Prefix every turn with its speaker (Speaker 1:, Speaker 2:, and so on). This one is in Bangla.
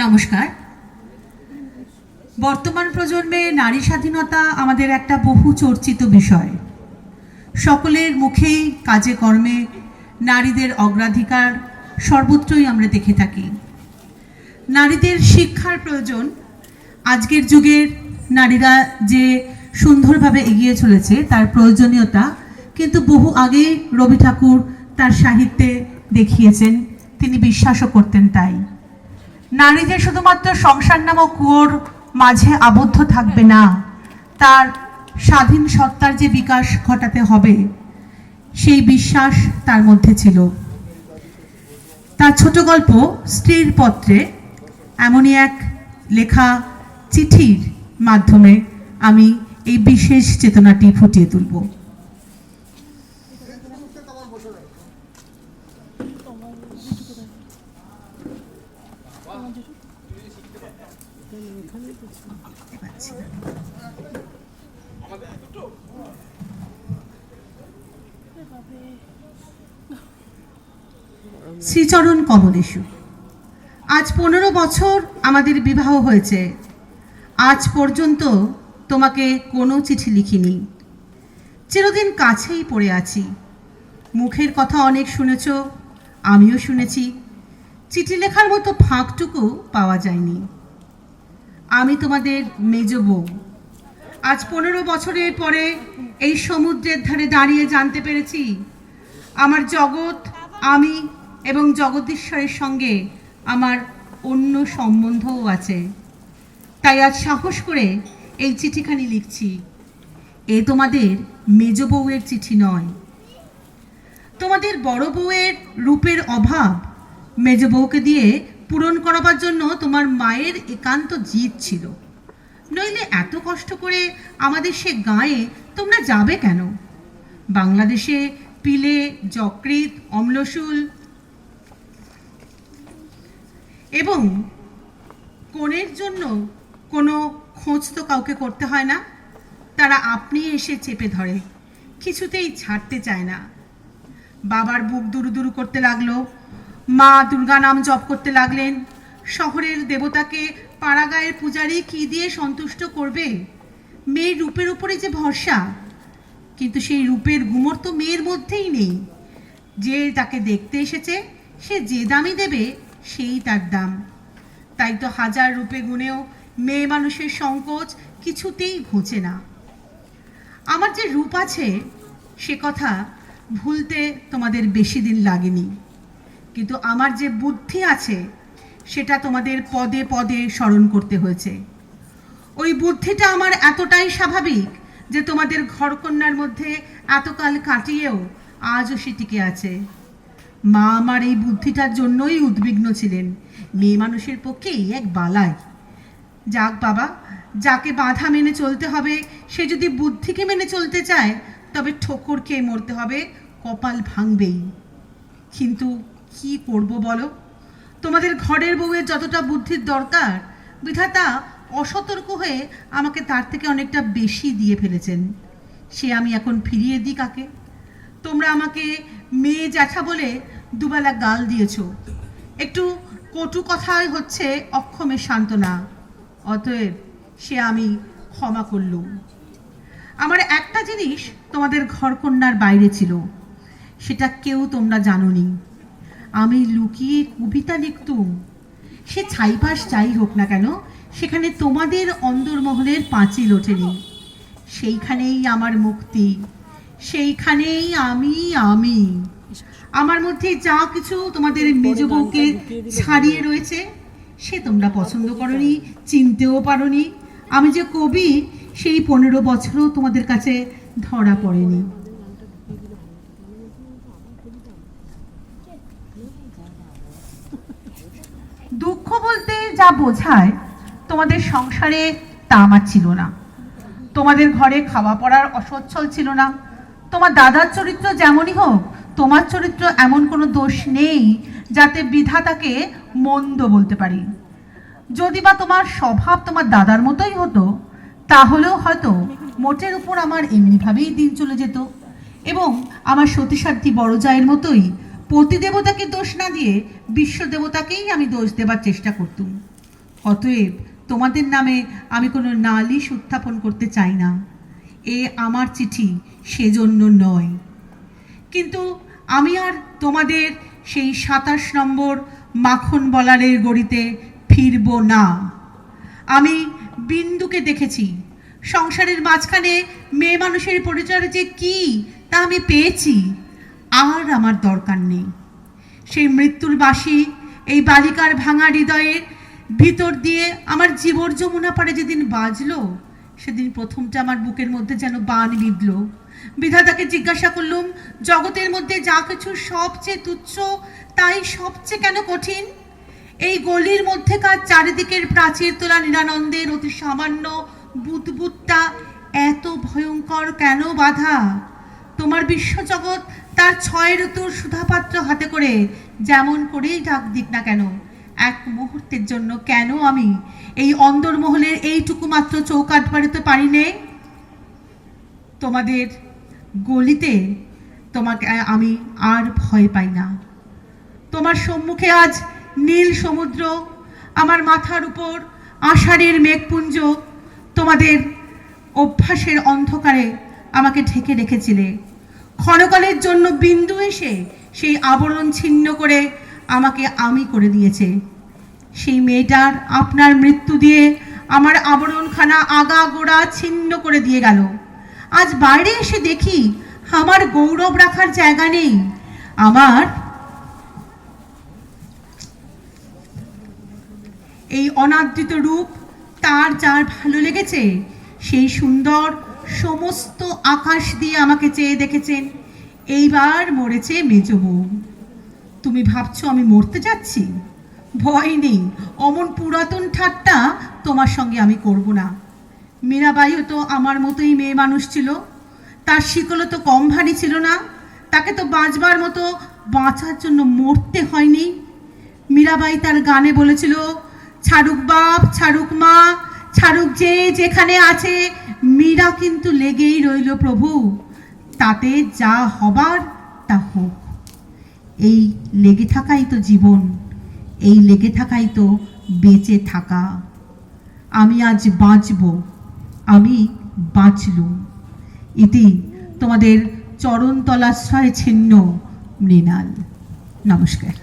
Speaker 1: নমস্কার। বর্তমান প্রজন্মে নারী স্বাধীনতা আমাদের একটা বহু চর্চিত বিষয়। সকলের মুখেই কাজে কর্মে নারীদের অগ্রাধিকার সর্বত্রই আমরা দেখে থাকি। নারীদের শিক্ষার প্রয়োজন। আজকের যুগের নারীরা যে সুন্দরভাবে এগিয়ে চলেছে তার প্রয়োজনীয়তা কিন্তু বহু আগেই রবি ঠাকুর তার সাহিত্যে দেখিয়েছেন, তিনি বিশ্বাসও করতেন তাই। নারী যে শুধুমাত্র সংসার নামক কুয়োর মাঝে আবদ্ধ থাকবে না, তার স্বাধীন সত্তার যে বিকাশ ঘটাতে হবে সেই বিশ্বাস তার মধ্যে ছিল। তার ছোট গল্প স্ত্রীর পত্রে এমনই এক লেখা চিঠির মাধ্যমে আমি এই বিশেষ চেতনাটি ফুটিয়ে তুলব। শ্রীচরণ কমলেশু। আজ 15 বছর আমাদের বিবাহ হয়েছে। আজ পর্যন্ত তোমাকে কোনো চিঠি লিখিনি। চিরদিন কাছেই পড়ে আছি। মুখের কথা অনেক শুনেছ, আমিও শুনেছি। চিঠি লেখার মতো ফাঁকটুকু পাওয়া যায়নি। আমি তোমাদের মেজ বউ। আজ 15 বছরের পরে এই সমুদ্রের ধারে দাঁড়িয়ে জানতে পেরেছি আমার জগৎ, আমি এবং জগদীশ্বরের সঙ্গে আমার অন্য সম্বন্ধও আছে। তাই আজ সাহস করে এই চিঠিখানি লিখছি। এ তোমাদের মেজ বউয়ের চিঠি নয়। তোমাদের বড় বউয়ের রূপের অভাব মেজ বউকে দিয়ে পূরণ করাবার জন্য তোমার মায়ের একান্ত জিদ ছিল। নইলে এত কষ্ট করে আমাদের সে গাঁয়ে তোমরা যাবে কেন? বাংলাদেশে পিলে, যকৃৎ, অম্লশূল এবং কোণের জন্য কোনো খোঁজ তো কাউকে করতে হয় না। তারা আপনি এসে চেপে ধরে, কিছুতেই ছাড়তে চায় না। বাবার বুক দুরু দুরু করতে লাগলো। মা দুর্গা নাম জপ করতে লাগলেন। শহরের দেবতাকে পাড়াগাঁয়ের পূজারি কি দিয়ে সন্তুষ্ট করবে? মেয়ের রূপের উপরে যে ভরসা, কিন্তু সেই রূপের গুমর তো মেয়ের মধ্যেই নেই। যে তাকে দেখতে এসেছে সে যে দামই দেবে সেই তার দাম। তাই তো হাজার রূপে গুণেও মেয়ে মানুষের সংকোচ কিছুতেই ঘুচে না। আমার যে রূপ আছে সে কথা ভুলতে তোমাদের বেশি দিন লাগেনি, কিন্তু আমার যে বুদ্ধি আছে সেটা তোমাদের পদে পদে স্মরণ করতে হয়েছে। ওই বুদ্ধিটা আমার এতটাই স্বাভাবিক যে তোমাদের ঘরকন্যার মধ্যে এতকাল কাটিয়েও আজও সে টিকে আছে। মা আমার এই বুদ্ধিটার জন্যই উদ্বিগ্ন ছিলেন। মেয়ে মানুষের পক্ষে এই এক বালাই। যাক বাবা, যাকে বাধা মেনে চলতে হবে সে যদি বুদ্ধিকে মেনে চলতে চায় তবে ঠোকর খেয়ে মরতে হবে, কপাল ভাঙবেই। কিন্তু কি করব বলো? তোমাদের ঘরের বউয়ের যতটা বুদ্ধির দরকার বিধাতা অসতর্ক হয়ে আমাকে তার থেকে অনেকটা বেশি দিয়ে ফেলেছেন। সে আমি এখন ফিরিয়ে দিই কাকে? তোমরা আমাকে মেয়ে জ্যাঠা বলে দুবেলা গাল দিয়েছ। একটু কটু কথাই হচ্ছে অক্ষমের সান্ত্বনা। অতএব সে আমি ক্ষমা করলুম। আমার একটা জিনিস তোমাদের ঘরকন্যার বাইরে ছিল, সেটা কেউ তোমরা জানোনি। আমি লুকিয়ে কবিতা লিখতুম। সে ছাইপাশ যাই হোক না কেন, সেখানে তোমাদের অন্দরমহলের পাঁচিল ওঠেনি। সেইখানেই আমার মুক্তি, সেইখানেই আমি। আমার মধ্যে যা কিছু তোমাদের মেজ বউকে ছাড়িয়ে রয়েছে সে তোমরা পছন্দ করনি, চিনতেও পারোনি। আমি যে কবি সেই 15 বছরও তোমাদের কাছে ধরা পড়েনি। দুঃখ বলতে যা বোঝায় তোমাদের সংসারে তা আমার ছিল না। তোমাদের ঘরে খাওয়া পড়ার অসচ্ছল ছিল না। তোমার দাদার চরিত্র যেমনই হোক, তোমার চরিত্র এমন কোনো দোষ নেই যাতে বিধাতাকে মন্দ বলতে পারি। যদি বা তোমার স্বভাব তোমার দাদার মতোই হতো তাহলেও হয়তো মোটের উপর আমার এমনিভাবেই দিন চলে যেত এবং আমার সতীসাধ্যী বড় জায়ের মতোই পতি দেবতাকে দোষ না দিয়ে বিশ্ব দেবতাকেই আমি দোষ দেবার চেষ্টা করতুম। অতএব তোমাদের নামে আমি কোনো নালিশ উত্থাপন করতে চাই না। এ আমার চিঠি সেজন্য নয়। কিন্তু আমি আর তোমাদের সেই 27 নম্বর মাখন বলারের গড়িতে ফিরব না। আমি বিন্দুকে দেখেছি। সংসারের মাঝখানে মেয়ে মানুষের পরিচয় যে কী তা আমি পেয়েছি। আর আমার দরকার নেই। সেই মৃত্যুর বাসি এই বালিকার ভাঙা হৃদয়ের ভিতর দিয়ে আমার জীবর যমুনা পাড়ে যেদিন বাজলো, সেদিন প্রথমটা আমার বুকের মধ্যে যেন বান বিঁধল। বিধাতাকে জিজ্ঞাসা করলুম, জগতের মধ্যে যা কিছু সবচেয়ে তুচ্ছ তাই সবচেয়ে কেন কঠিন? এই গলির মধ্যেকার চারিদিকের প্রাচীর তোলা নিরানন্দের অতি সামান্য বুদবুদটা এত ভয়ঙ্কর কেন বাধা? তোমার বিশ্বজগৎ তার 6 ঋতুর সুধাপাত্র হাতে করে যেমন করেই ডাক দিক না কেন, এক মুহূর্তের জন্য কেন আমি এই অন্দরমহলের এইটুকু মাত্র চৌকাঠ বাড়িতে পারি নে? তোমাদের গলিতে তোমাকে আমি আর ভয় পাই না। তোমার সম্মুখে আজ নীল সমুদ্র, আমার মাথার উপর আষাঢ়ের মেঘপুঞ্জ। তোমাদের অভ্যাসের অন্ধকারে আমাকে ঢেকে রেখেছিলে। ক্ষণকালের জন্য বিন্দু এসে সেই আবরণ ছিন্ন করে আমাকে আমি করে দিয়েছে। সেই মেয়েটার আপনার মৃত্যু দিয়ে আমার আবরণখানা আগা গোড়া ছিন্ন করে দিয়ে গেল। আজ বাইরে এসে দেখি আমার গৌরব রাখার জায়গা নেই। আমার এই অনাদৃত রূপ তার যার ভালো লেগেছে, সেই সুন্দর সমস্ত আকাশ দিয়ে আমাকে চেয়ে দেখেছেন। এইবার মরেছে মেজ বউ। তুমি ভাবছো আমি মরতে যাচ্ছি? ভয় নেই, অমন পুরাতন ঠাট্টা তোমার সঙ্গে আমি করব না। মীরাবাইও তো আমার মতোই মেয়ে মানুষ ছিল। তার শিকলও তো কম ভারী ছিল না। তাকে তো বাঁচবার মতো বাঁচার জন্য মরতে হয়নি। মীরাবাই তার গানে বলেছিল, ছাড়ুক বাপ, ছাড়ুক মা, ছাড়ুক যে যেখানে আছে, মীরা কিন্তু লেগেই রইল প্রভু, তাতে যা হবার তা হোক। এই লেগে থাকাই তো জীবন, এই লেগে থাকাই তো বেঁচে থাকা। আমি আজ বাঁচব, আমি বাঁচলুম। ইতি তোমাদের চরণতলাশ্রয় ছিন্ন মৃণাল। নমস্কার।